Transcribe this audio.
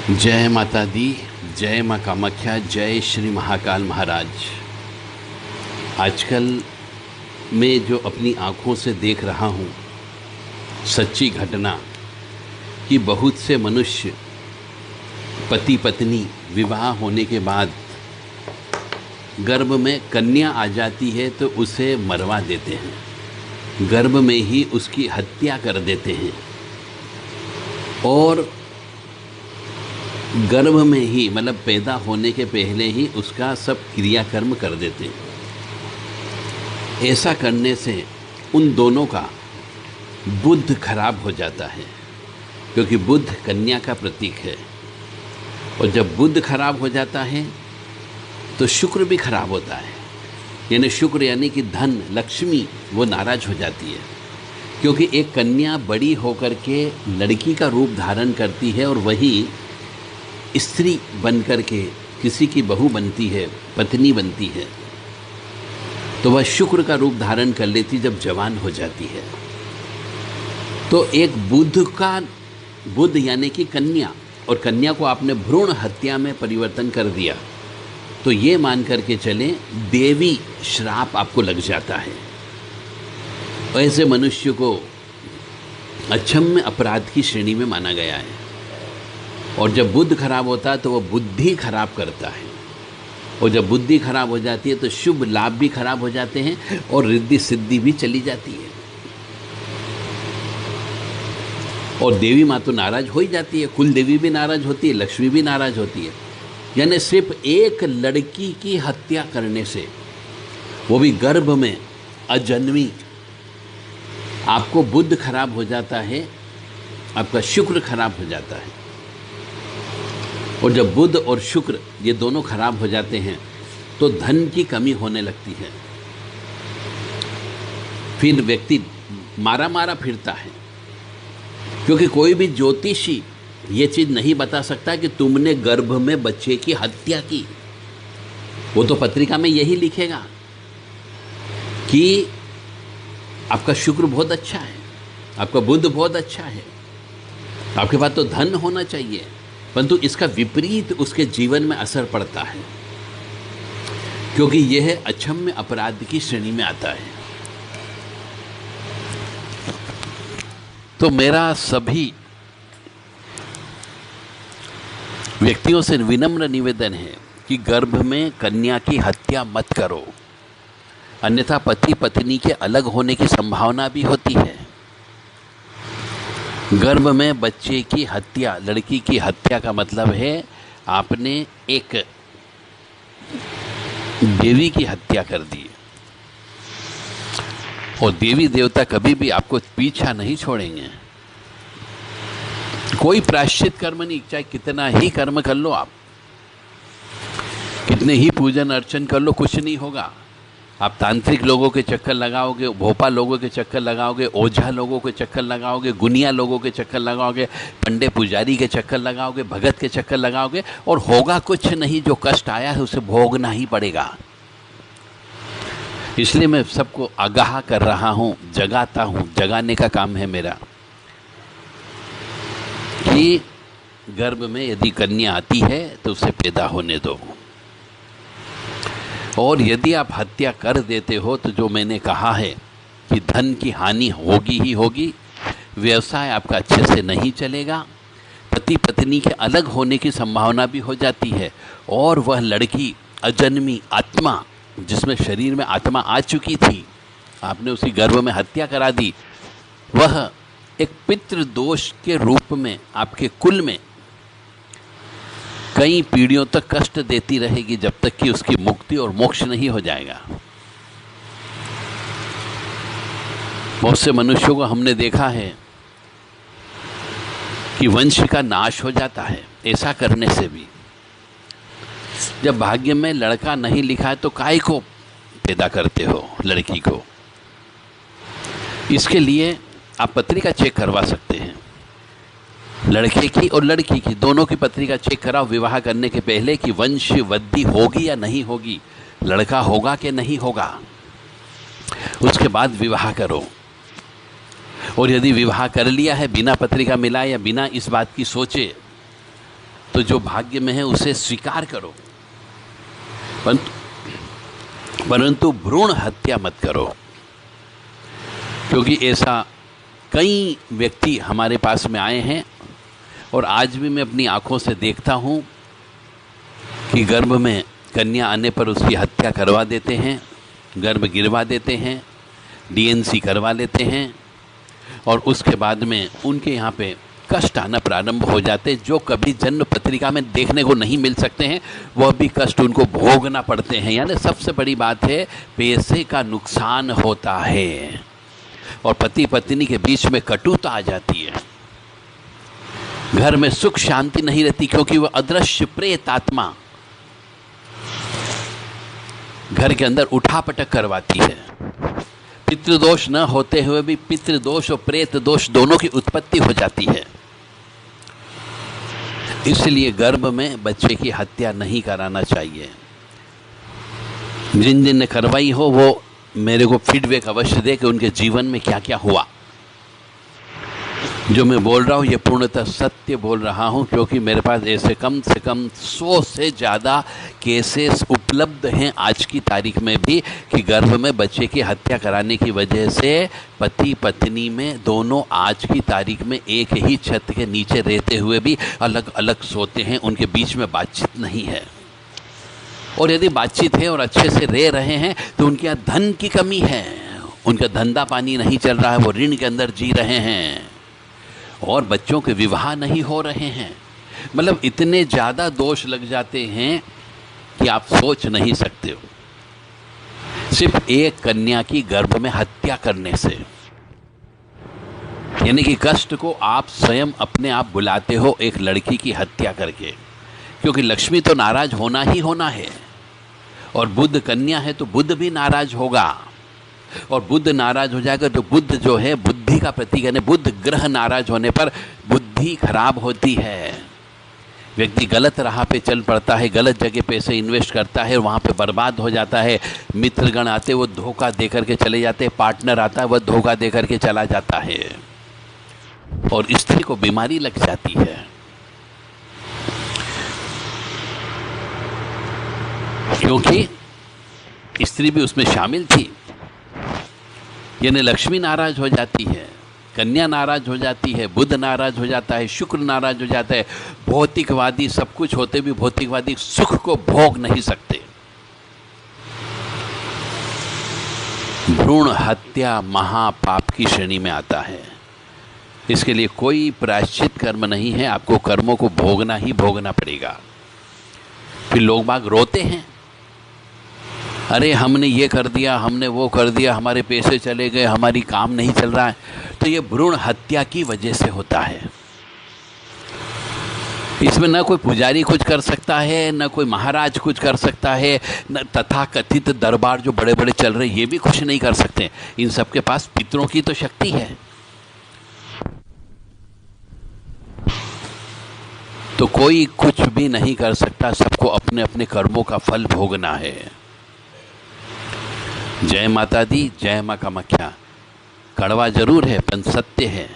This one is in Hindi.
जय माता दी, जय माँ कामाख्या, जय श्री महाकाल महाराज। आजकल मैं जो अपनी आँखों से देख रहा हूँ सच्ची घटना कि बहुत से मनुष्य पति पत्नी विवाह होने के बाद गर्भ में कन्या आ जाती है तो उसे मरवा देते हैं, गर्भ में ही उसकी हत्या कर देते हैं और गर्भ में ही मतलब पैदा होने के पहले ही उसका सब क्रियाकर्म कर देते हैं। ऐसा करने से उन दोनों का बुद्ध खराब हो जाता है, क्योंकि बुद्ध कन्या का प्रतीक है। और जब बुद्ध खराब हो जाता है तो शुक्र भी खराब होता है, यानी शुक्र यानी कि धन लक्ष्मी वो नाराज हो जाती है, क्योंकि एक कन्या बड़ी होकर के लड़की का रूप धारण करती है और वही स्त्री बनकर के किसी की बहू बनती है, पत्नी बनती है, तो वह शुक्र का रूप धारण कर लेती जब जवान हो जाती है। तो एक बुद्ध यानी कि कन्या, और कन्या को आपने भ्रूण हत्या में परिवर्तन कर दिया तो ये मान करके चलें देवी श्राप आपको लग जाता है। ऐसे मनुष्य को अक्षम्य अपराध की श्रेणी में माना गया है। और जब बुद्ध खराब होता है तो वह बुद्धि खराब करता है, और जब बुद्धि खराब हो जाती है तो शुभ लाभ भी खराब हो जाते हैं और रिद्धि सिद्धि भी चली जाती है। और देवी माँ तो नाराज हो ही जाती है, कुल देवी भी नाराज होती है, लक्ष्मी भी नाराज होती है। यानी सिर्फ एक लड़की की हत्या करने से, वो भी गर्भ में अजन्मी, आपको बुद्ध खराब हो जाता है, आपका शुक्र खराब हो जाता है। और जब बुध और शुक्र ये दोनों खराब हो जाते हैं तो धन की कमी होने लगती है, फिर व्यक्ति मारा मारा फिरता है, क्योंकि कोई भी ज्योतिषी ये चीज़ नहीं बता सकता कि तुमने गर्भ में बच्चे की हत्या की। वो तो पत्रिका में यही लिखेगा कि आपका शुक्र बहुत अच्छा है, आपका बुध बहुत अच्छा है, आपके पास तो धन होना चाहिए, परंतु इसका विपरीत उसके जीवन में असर पड़ता है, क्योंकि यह अक्षम्य अपराध की श्रेणी में आता है। तो मेरा सभी व्यक्तियों से विनम्र निवेदन है कि गर्भ में कन्या की हत्या मत करो, अन्यथा पति पत्नी के अलग होने की संभावना भी होती है। गर्भ में बच्चे की हत्या, लड़की की हत्या का मतलब है आपने एक देवी की हत्या कर दी, और देवी देवता कभी भी आपको पीछा नहीं छोड़ेंगे। कोई प्रायश्चित कर्म नहीं, चाहे कितना ही कर्म कर लो, आप कितने ही पूजन अर्चन कर लो, कुछ नहीं होगा। आप तांत्रिक लोगों के चक्कर लगाओगे, भोपा लोगों के चक्कर लगाओगे, ओझा लोगों के चक्कर लगाओगे, गुनिया लोगों के चक्कर लगाओगे, पंडे पुजारी के चक्कर लगाओगे, भगत के चक्कर लगाओगे, और होगा कुछ नहीं। जो कष्ट आया है उसे भोगना ही पड़ेगा। इसलिए मैं सबको आगाह कर रहा हूँ, जगाता हूँ, जगाने का काम है मेरा, कि गर्भ में यदि कन्या आती है तो उसे पैदा होने दो, और यदि आप हत्या कर देते हो तो जो मैंने कहा है कि धन की हानि होगी ही होगी, व्यवसाय आपका अच्छे से नहीं चलेगा, पति पत्नी के अलग होने की संभावना भी हो जाती है, और वह लड़की अजन्मी आत्मा, जिसमें शरीर में आत्मा आ चुकी थी, आपने उसी गर्भ में हत्या करा दी, वह एक पितृदोष के रूप में आपके कुल में कई पीढ़ियों तक कष्ट देती रहेगी, जब तक कि उसकी मुक्ति और मोक्ष नहीं हो जाएगा। बहुत से मनुष्यों को हमने देखा है कि वंश का नाश हो जाता है ऐसा करने से भी। जब भाग्य में लड़का नहीं लिखा है तो काय को पैदा करते हो लड़की को? इसके लिए आप पत्रिका चेक करवा सकते हैं, लड़के की और लड़की की, दोनों की पत्रिका चेक कराओ विवाह करने के पहले कि वंश वृद्धि होगी या नहीं होगी, लड़का होगा कि नहीं होगा। उसके बाद विवाह करो। और यदि विवाह कर लिया है बिना पत्रिका मिलाए या बिना इस बात की सोचे तो जो भाग्य में है उसे स्वीकार करो, परंतु भ्रूण हत्या मत करो। क्योंकि ऐसा कई व्यक्ति हमारे पास में आए हैं और आज भी मैं अपनी आंखों से देखता हूँ कि गर्भ में कन्या आने पर उसकी हत्या करवा देते हैं, गर्भ गिरवा देते हैं, डीएनसी करवा लेते हैं और उसके बाद में उनके यहाँ पे कष्ट आना प्रारंभ हो जाते, जो कभी जन्म पत्रिका में देखने को नहीं मिल सकते हैं, वह भी कष्ट उनको भोगना पड़ते हैं। यानी सबसे बड़ी बात है, पैसे का नुकसान होता है और पति पत्नी के बीच में कटुता आ जाती है, घर में सुख शांति नहीं रहती, क्योंकि वह अदृश्य प्रेत आत्मा घर के अंदर उठापटक करवाती है। पितृदोष न होते हुए भी पितृदोष और प्रेत दोष दोनों की उत्पत्ति हो जाती है। इसलिए गर्भ में बच्चे की हत्या नहीं कराना चाहिए। जिन जिन ने करवाई हो वो मेरे को फीडबैक अवश्य दे कि उनके जीवन में क्या क्या हुआ। जो मैं बोल रहा हूँ ये पूर्णतः सत्य बोल रहा हूँ, क्योंकि मेरे पास ऐसे कम से कम 100 से ज़्यादा केसेस उपलब्ध हैं आज की तारीख में भी कि गर्भ में बच्चे की हत्या कराने की वजह से पति पत्नी में दोनों आज की तारीख में एक ही छत के नीचे रहते हुए भी अलग अलग सोते हैं, उनके बीच में बातचीत नहीं है। और यदि बातचीत है और अच्छे से रह रहे हैं तो उनके यहाँ धन की कमी है, उनका धंधा पानी नहीं चल रहा है, वो ऋण के अंदर जी रहे हैं और बच्चों के विवाह नहीं हो रहे हैं। मतलब इतने ज़्यादा दोष लग जाते हैं कि आप सोच नहीं सकते हो। सिर्फ एक कन्या की गर्भ में हत्या करने से, यानी कि कष्ट को आप स्वयं अपने आप बुलाते हो एक लड़की की हत्या करके, क्योंकि लक्ष्मी तो नाराज होना ही होना है और बुध कन्या है तो बुध भी नाराज होगा और बुध नाराज हो जाएगा तो बुध जो है बुद्धि का प्रतीक है। बुध ग्रह नाराज होने पर बुद्धि खराब होती है, व्यक्ति गलत राह पे चल पड़ता है, गलत जगह पैसे इन्वेस्ट करता है, वहाँ पे बर्बाद हो जाता है। मित्रगण आते वो धोखा दे करके चले जाते हैं, पार्टनर आता है वह धोखा दे करके चला जाता है और स्त्री को बीमारी लग जाती है। क्योंकि स्त्री भी उसमें शामिल थी। यानी लक्ष्मी नाराज हो जाती है, कन्या नाराज हो जाती है, बुध नाराज हो जाता है, शुक्र नाराज हो जाता है। भौतिकवादी सब कुछ होते भी भौतिकवादी सुख को भोग नहीं सकते। भ्रूण हत्या महापाप की श्रेणी में आता है। इसके लिए कोई प्रायश्चित कर्म नहीं है, आपको कर्मों को भोगना ही भोगना पड़ेगा। फिर लोग बाग रोते हैं, अरे हमने ये कर दिया, हमने वो कर दिया, हमारे पैसे चले गए, हमारी काम नहीं चल रहा है। तो ये भ्रूण हत्या की वजह से होता है। इसमें ना कोई पुजारी कुछ कर सकता है, ना कोई महाराज कुछ कर सकता है, न तथाकथित दरबार जो बड़े बड़े चल रहे ये भी कुछ नहीं कर सकते। इन सबके पास पितरों की तो शक्ति है। तो कोई कुछ भी नहीं कर सकता, सबको अपने अपने कर्मों का फल भोगना है। जय माता दी, जय मां कामाख्या। कड़वा जरूर है पर सत्य है।